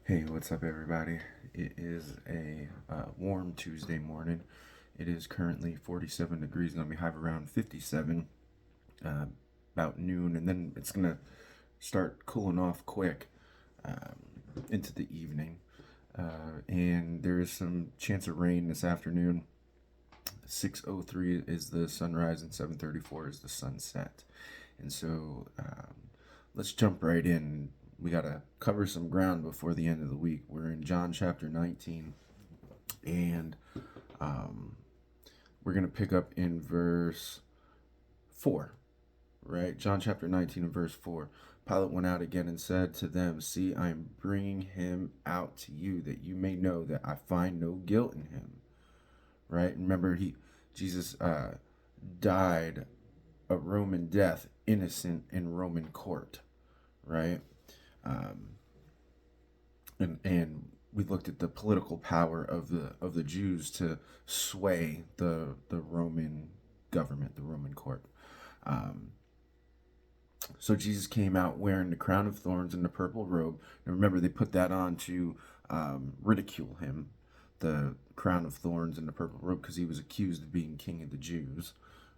Hey, what's up, everybody? It is a warm Tuesday morning. It is currently 47 degrees, going to be high around 57 uh, about noon, and then it's going to start cooling off quick into the evening. And there is some chance of rain this afternoon. 6:03 is the sunrise, and 7:34 is the sunset. And so let's jump right in. We got to cover some ground before the end of the week. We're in John chapter 19, and um, we're going to pick up in verse 4, right? John chapter 19 and verse 4. Pilate went out again and said to them, "See, I am bringing him out to you, that you may know that I find no guilt in him." Right? Remember, Jesus died a Roman death, innocent in Roman court, right? Um, and we looked at the political power of the Jews to sway the Roman government, the Roman court. Um, so Jesus came out wearing the crown of thorns and the purple robe. And remember, they put that on to ridicule him, the crown of thorns and the purple robe, because he was accused of being king of the Jews.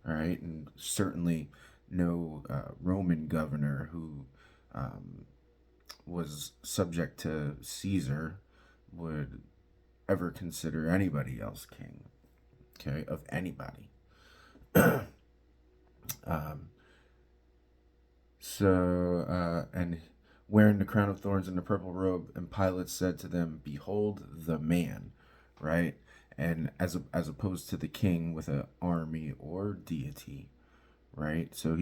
All right, and certainly no Roman governor who was subject to Caesar would ever consider anybody else king, okay, of anybody. um, and wearing the crown of thorns and the purple robe, and Pilate said to them, "Behold the man," right? And as opposed to the king with an army or deity, right? So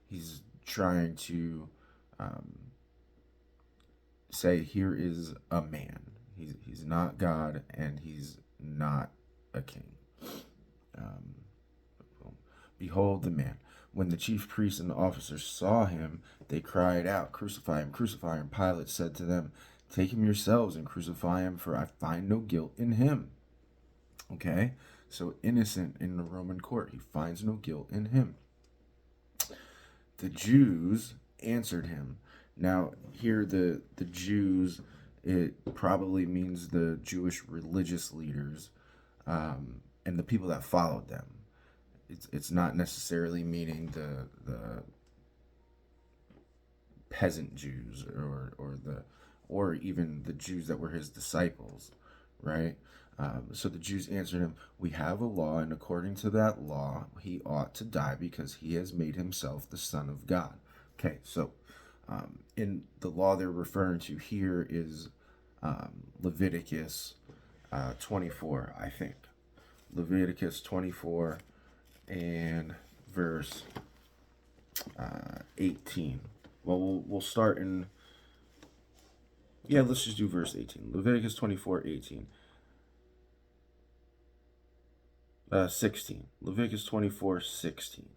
he's trying to um, say, here is a man. He's not God, and he's not a king. Um, Behold the man. When the chief priests and the officers saw him, they cried out, "Crucify him, crucify him." Pilate said to them, "Take him yourselves and crucify him, for I find no guilt in him." Okay? So innocent in the Roman court. He finds no guilt in him. The Jews answered him. Now, here the Jews, it probably means the Jewish religious leaders and the people that followed them. It's not necessarily meaning the peasant Jews or even the Jews that were his disciples, right? So the Jews answered him, "We have a law, and according to that law, he ought to die because he has made himself the Son of God." Okay, so in the law they're referring to here is Leviticus 24, I think. Leviticus 24 and verse 18. Well, we'll start in, yeah, let's just do verse 18. Leviticus 24, 18. 16. Leviticus 24, 16.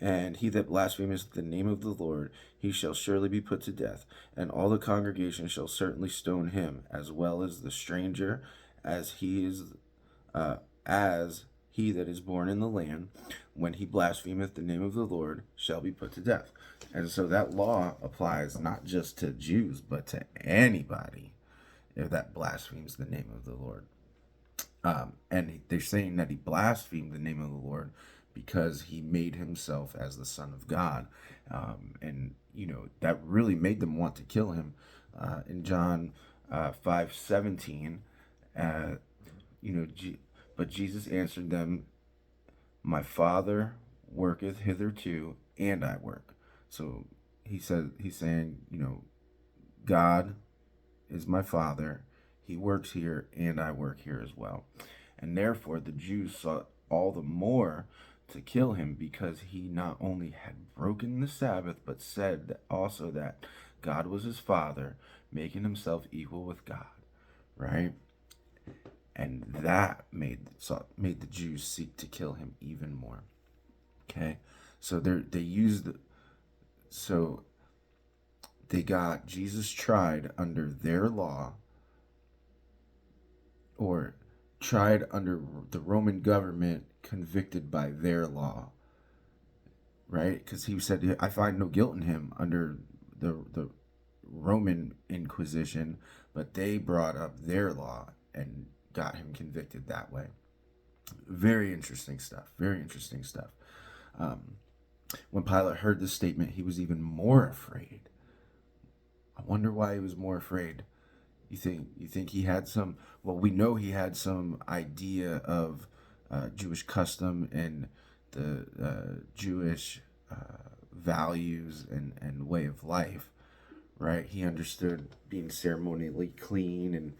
"And he that blasphemeth the name of the Lord, he shall surely be put to death, and all the congregation shall certainly stone him, as well as the stranger, as as he that is born in the land, when he blasphemeth the name of the Lord, shall be put to death." And so that law applies not just to Jews, but to anybody that blasphemes the name of the Lord. And they're saying that he blasphemed the name of the Lord because he made himself as the Son of God. And, that really made them want to kill him. In John 5:17, but Jesus answered them, "My Father worketh hitherto, and I work." So he's saying, God is my Father. He works here, and I work here as well. And therefore, the Jews sought all the more to kill him because he not only had broken the Sabbath, but said also that God was his Father, making himself equal with God, right? And that made the Jews seek to kill him even more. Okay, so so they got Jesus tried under their law, or tried under the Roman government, convicted by their law, right? Because he said, "I find no guilt in him," under the Roman Inquisition, but they brought up their law and got him convicted that way. Very interesting stuff. Very interesting stuff. Um, when Pilate heard this statement, he was even more afraid. I wonder why he was more afraid. You think he had some? Well, we know he had some idea of Jewish custom and the Jewish values and way of life, right? He understood being ceremonially clean and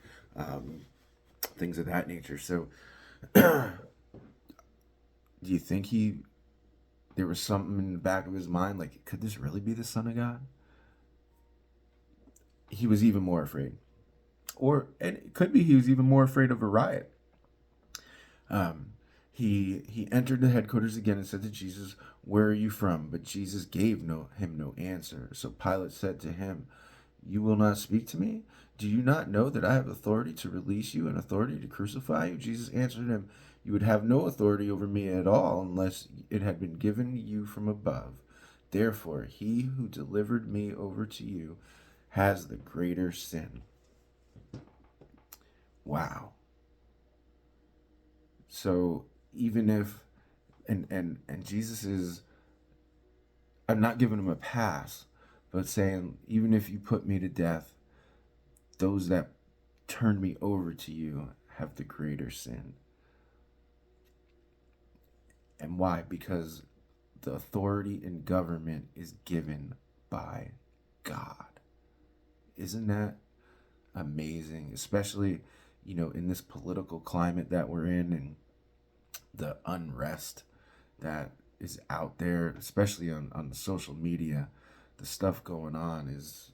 things of that nature. So, do you think there was something in the back of his mind, like, could this really be the Son of God? He was even more afraid. And it could be he was even more afraid of a riot. Um, he entered the headquarters again and said to Jesus, "Where are you from?" But Jesus gave him no answer. So Pilate said to him, "You will not speak to me? Do you not know that I have authority to release you and authority to crucify you?" Jesus answered him, "You would have no authority over me at all unless it had been given you from above. Therefore, he who delivered me over to you has the greater sin." Wow. So even if and Jesus is, I'm not giving him a pass, but saying, even if you put me to death, those that turned me over to you have the greater sin. And why? Because the authority in government is given by God. Isn't that amazing? Especially, in this political climate that we're in and the unrest that is out there, especially on the social media. The stuff going on is,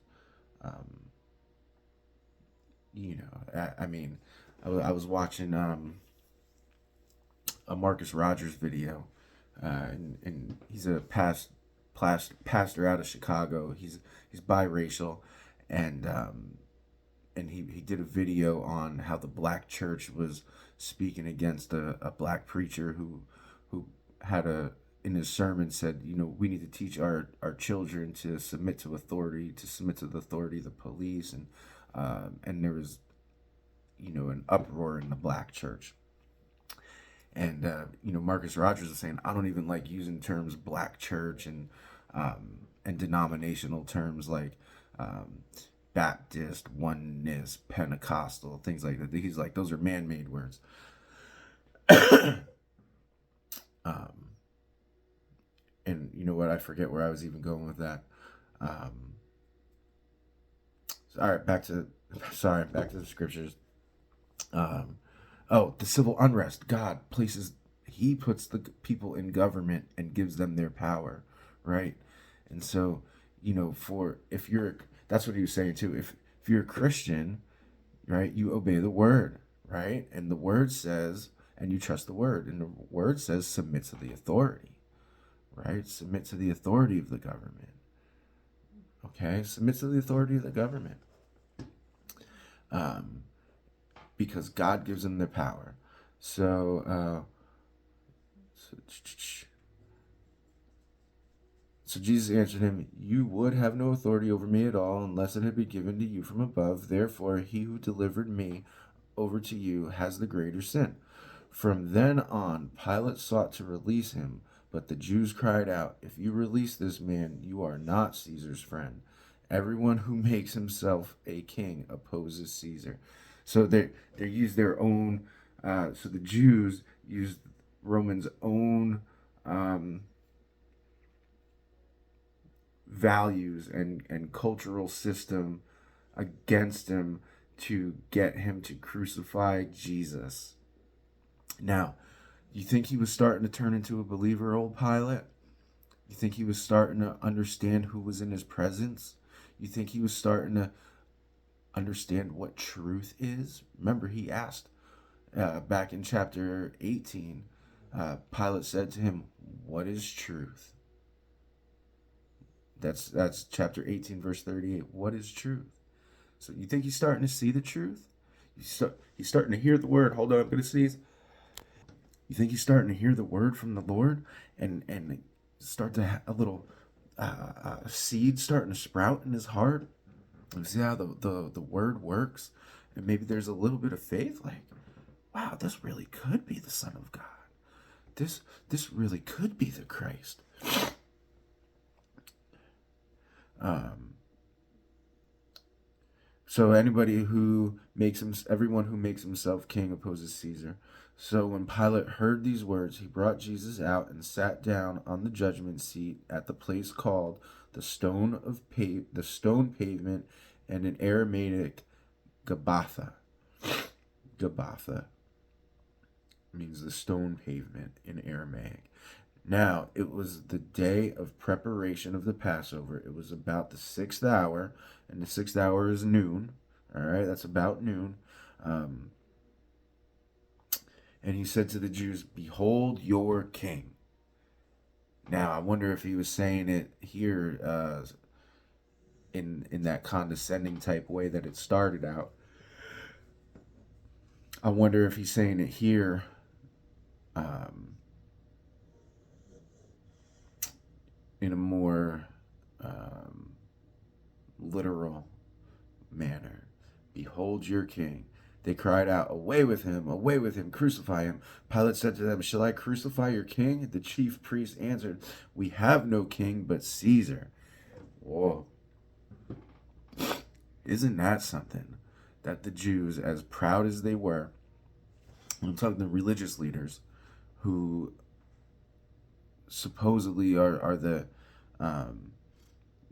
I mean, I was watching a Marcus Rogers video, and he's a pastor out of Chicago. He's biracial, and he did a video on how the black church was speaking against a black preacher who had in his sermon said, we need to teach our children to submit to authority, to submit to the authority of the police, and there was an uproar in the black church. And Marcus Rogers is saying, I don't even like using terms black church and denominational terms like Baptist, oneness, Pentecostal, things like that. He's like, those are man-made words. And you know what? I forget where I was even going with that. All right, back to the scriptures. The civil unrest. He puts the people in government and gives them their power, right? And so, that's what he was saying too. If you're a Christian, right, you obey the word, right? And the word says, and you trust the word, and the word says, submit to the authority, right? Submit to the authority of the government. Okay, submit to the authority of the government. Because God gives them the power. So Jesus answered him, "You would have no authority over me at all unless it had been given to you from above. Therefore, he who delivered me over to you has the greater sin." From then on, Pilate sought to release him, but the Jews cried out, "If you release this man, you are not Caesar's friend. Everyone who makes himself a king opposes Caesar." So they use their own. So the Jews used Romans' own values and cultural system against him to get him to crucify Jesus. Now, you think he was starting to turn into a believer, old Pilate? You think he was starting to understand who was in his presence? You think he was starting to understand what truth is? Remember, he asked back in chapter 18, Pilate said to him, "What is truth?" That's chapter 18, verse 38. What is truth? So you think he's starting to see the truth? He's starting to hear the word. Hold on, I'm going to sneeze. You think he's starting to hear the word from the Lord and start to have a little seed starting to sprout in his heart? And see how the word works? And maybe there's a little bit of faith, like, wow, this really could be the Son of God. This really could be the Christ. Um, so everyone who makes himself king opposes Caesar. So when Pilate heard these words, he brought Jesus out and sat down on the judgment seat at the place called the stone pavement, and in Aramaic, Gabbatha. Gabbatha means the stone pavement in Aramaic. Now, it was the day of preparation of the Passover. It was about the 6th hour, and the 6th hour is noon. All right, that's about noon. Um, and he said to the Jews, "Behold your king." Now, I wonder if he was saying it here in that condescending type way that it started out. I wonder if he's saying it here in a more literal manner. "Behold your king." They cried out, away with him, crucify him." Pilate said to them, "Shall I crucify your king?" The chief priests answered, "We have no king but Caesar." Whoa. Isn't that something? That the Jews, as proud as they were, I'm talking the religious leaders who supposedly are the,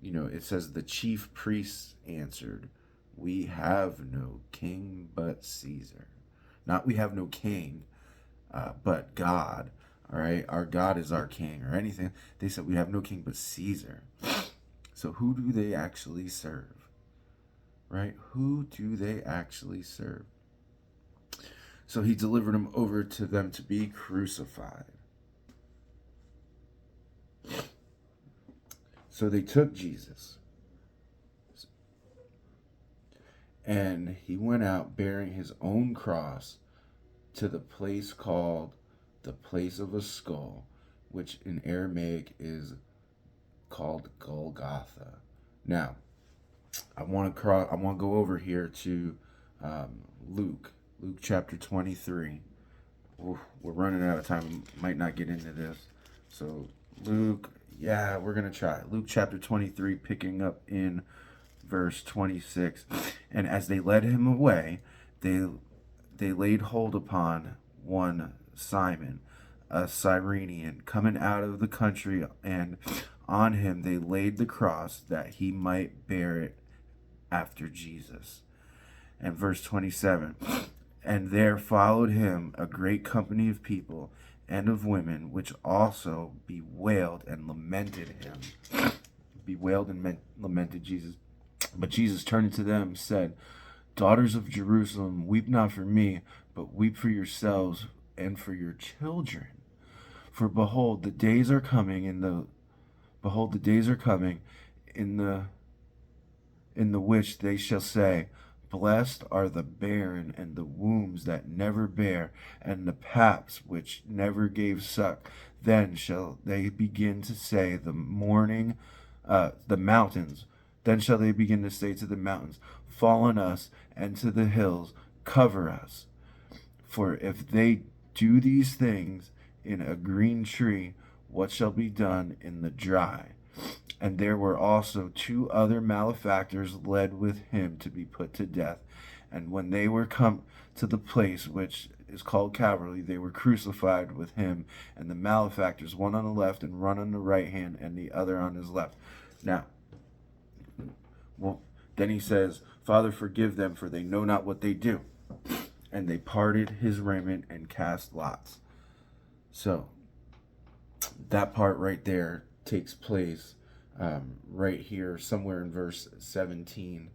it says the chief priests answered, "We have no king but Caesar." Not we have no king, but God. All right, our God is our king, or anything. They said we have no king but Caesar. So who do they actually serve? Right? Who do they actually serve? So he delivered him over to them to be crucified. So they took Jesus, and he went out bearing his own cross to the place called the place of a skull, which in Aramaic is called Golgotha. Now, I want to go over here to Luke chapter 23. Ooh, we're running out of time. Might not get into this. So Luke, yeah, we're gonna try Luke chapter 23, picking up in verse 26. "And as they led him away, they laid hold upon one Simon, a Cyrenian, coming out of the country, and on him they laid the cross, that he might bear it after Jesus." And verse 27, "And there followed him a great company of people and of women, which also bewailed and lamented him." Bewailed and lamented Jesus. "But Jesus, turning to them, said, Daughters of Jerusalem, weep not for me, but weep for yourselves and for your children. For behold, the days are coming in the which they shall say, Blessed are the barren and the wombs that never bear, and the paps which never gave suck. Then shall they begin to say the mountains. Then shall they begin to say to the mountains, Fall on us, and to the hills, cover us. For if they do these things in a green tree, what shall be done in the dry? And there were also 2 other malefactors led with him to be put to death. And when they were come to the place which is called Calvary, they were crucified with him and the malefactors, one on the left and one on the right hand, and the other on his left." Now, then he says, "Father, forgive them, for they know not what they do." And they parted his raiment and cast lots. So that part right there takes place right here, somewhere in verse 17,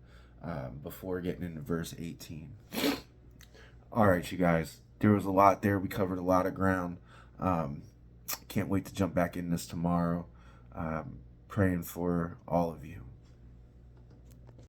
before getting into verse 18. All right, you guys, there was a lot there. We covered a lot of ground. Can't wait to jump back in this tomorrow. Praying for all of you.